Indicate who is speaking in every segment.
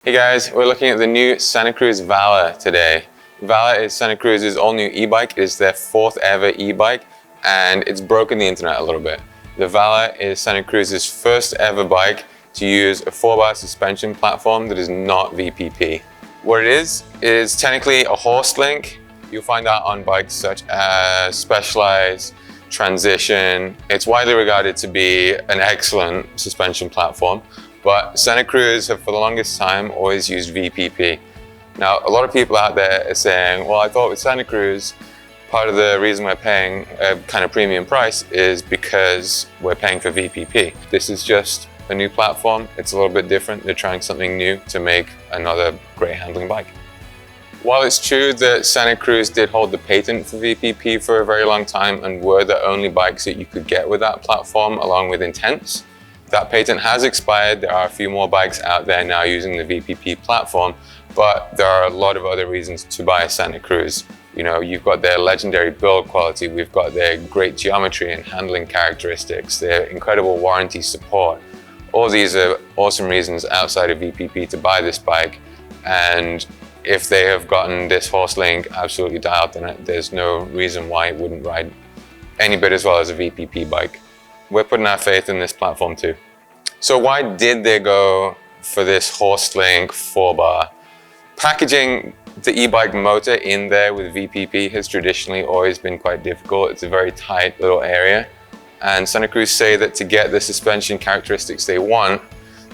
Speaker 1: Hey guys, we're looking at the new Santa Cruz Vala today. Vala is Santa Cruz's all-new e-bike. It is their fourth ever e-bike and it's broken the internet a little bit. The Vala is Santa Cruz's first ever bike to use a 4-bar suspension platform that is not VPP. What it is technically a horse link. You'll find that on bikes such as Specialized, Transition. It's widely regarded to be an excellent suspension platform. But Santa Cruz have for the longest time always used VPP. Now, a lot of people out there are saying, well, I thought with Santa Cruz, part of the reason we're paying a kind of premium price is because we're paying for VPP. This is just a new platform. It's a little bit different. They're trying something new to make another great handling bike. While it's true that Santa Cruz did hold the patent for VPP for a very long time and were the only bikes that you could get with that platform along with Intense, that patent has expired. There are a few more bikes out there now using the VPP platform, but there are a lot of other reasons to buy a Santa Cruz. You know, you've got their legendary build quality, we've got their great geometry and handling characteristics, their incredible warranty support. All these are awesome reasons outside of VPP to buy this bike. And if they have gotten this horse link absolutely dialed, then there's no reason why it wouldn't ride any bit as well as a VPP bike. We're putting our faith in this platform too. So why did they go for this horse link 4-bar? Packaging the e-bike motor in there with VPP has traditionally always been quite difficult. It's a very tight little area. And Santa Cruz say that to get the suspension characteristics they want,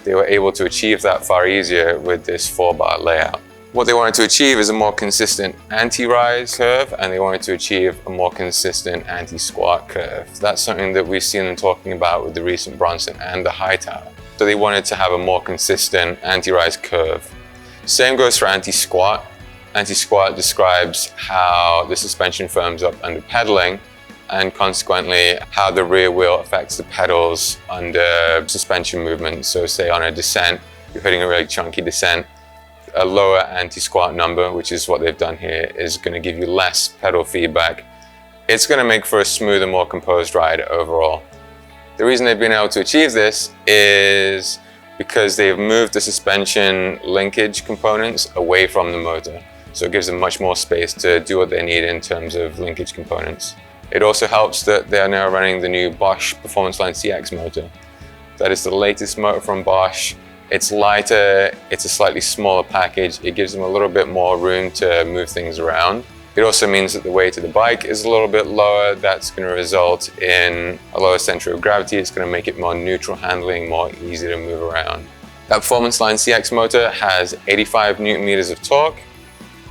Speaker 1: they were able to achieve that far easier with this 4-bar layout. What they wanted to achieve is a more consistent anti-rise curve, and they wanted to achieve a more consistent anti-squat curve. That's something that we've seen them talking about with the recent Bronson and the Hightower. So they wanted to have a more consistent anti-rise curve. Same goes for anti-squat. Anti-squat describes how the suspension firms up under pedaling, and consequently how the rear wheel affects the pedals under suspension movement. So say on a descent, you're hitting a really chunky descent, a lower anti-squat number, which is what they've done here, is going to give you less pedal feedback. It's going to make for a smoother, more composed ride overall. The reason they've been able to achieve this is because they've moved the suspension linkage components away from the motor. So it gives them much more space to do what they need in terms of linkage components. It also helps that they are now running the new Bosch Performance Line CX motor. That is the latest motor from Bosch. It's lighter, it's a slightly smaller package. It gives them a little bit more room to move things around. It also means that the weight of the bike is a little bit lower. That's going to result in a lower center of gravity. It's going to make it more neutral handling, more easy to move around. That Performance Line CX motor has 85 Newton meters of torque.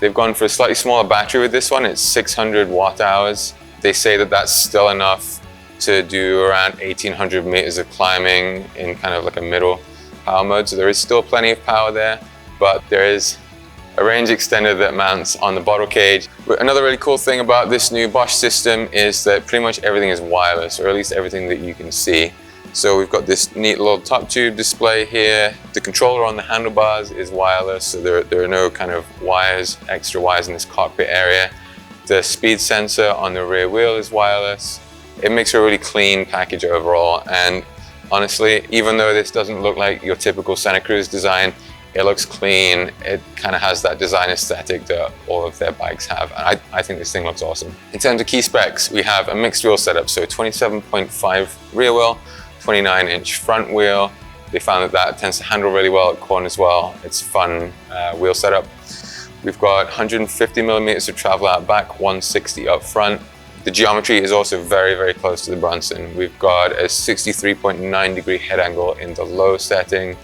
Speaker 1: They've gone for a slightly smaller battery with this one. It's 600 watt hours. They say that that's still enough to do around 1800 meters of climbing in kind of like a middle power mode, so there is still plenty of power there, but there is a range extender that mounts on the bottle cage. Another really cool thing about this new Bosch system is that pretty much everything is wireless, or at least everything that you can see. So we've got this neat little top tube display here. The controller on the handlebars is wireless, so there are no kind of wires, extra wires in this cockpit area. The speed sensor on the rear wheel is wireless. It makes a really clean package overall, and honestly, even though this doesn't look like your typical Santa Cruz design, it looks clean. It kind of has that design aesthetic that all of their bikes have. And I think this thing looks awesome. In terms of key specs, we have a mixed wheel setup. So 27.5 rear wheel, 29-inch front wheel. They found that that tends to handle really well at corners as well. It's a fun wheel setup. We've got 150 millimeters of travel out back, 160 up front. The geometry is also very, very close to the Bronson. We've got a 63.9 degree head angle in the low setting.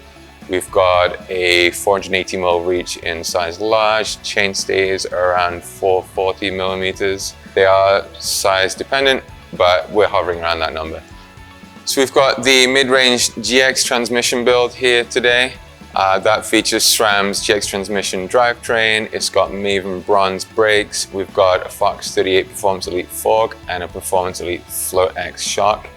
Speaker 1: We've got a 480 mm reach in size large. Chain stays are around 440 millimeters. They are size dependent, but we're hovering around that number. So we've got the mid-range GX transmission build here today. That features SRAM's GX transmission drivetrain. It's got Maven bronze brakes. We've got a Fox 38 Performance Elite fork and a Performance Elite Float X shock.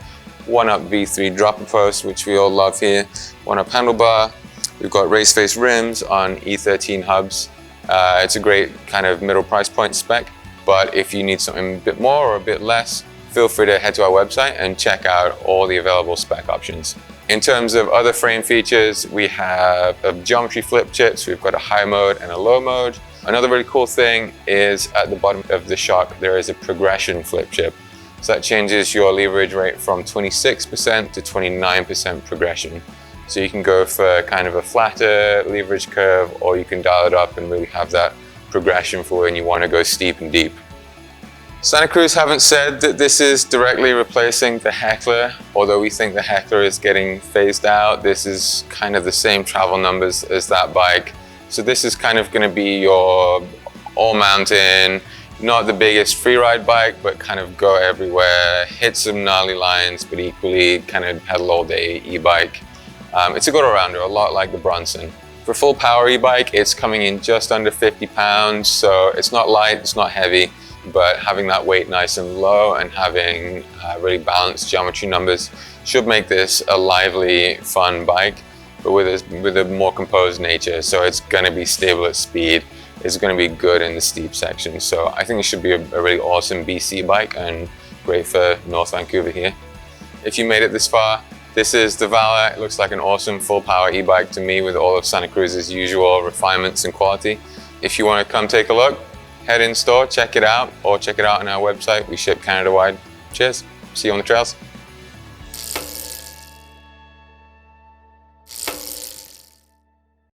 Speaker 1: 1-up V3 dropper post, which we all love here. 1-up handlebar. We've got race face rims on E13 hubs. It's a great kind of middle price point spec, but if you need something a bit more or a bit less, feel free to head to our website and check out all the available spec options. In terms of other frame features, we have a geometry flip chip, so we've got a high mode and a low mode. Another really cool thing is at the bottom of the shock, there is a progression flip chip. So that changes your leverage rate from 26% to 29% progression. So you can go for kind of a flatter leverage curve, or you can dial it up and really have that progression for when you want to go steep and deep. Santa Cruz haven't said that this is directly replacing the Heckler, although we think the Heckler is getting phased out. This is kind of the same travel numbers as that bike. So this is kind of going to be your all-mountain, not the biggest freeride bike, but kind of go everywhere, hit some gnarly lines, but equally kind of pedal all day e-bike. It's a good all-rounder, a lot like the Bronson. For full power e-bike, it's coming in just under 50 pounds, so it's not light, it's not heavy, but having that weight nice and low and having really balanced geometry numbers should make this a lively, fun bike, but with a more composed nature. So it's going to be stable at speed, it's going to be good in the steep sections. So I think it should be a really awesome BC bike and great for North Vancouver here. If you made it this far, this is the Valor. It looks like an awesome full power e-bike to me with all of Santa Cruz's usual refinements and quality. If you want to come take a look, head in store, check it out, or check it out on our website. We ship Canada-wide. Cheers. See you on the trails.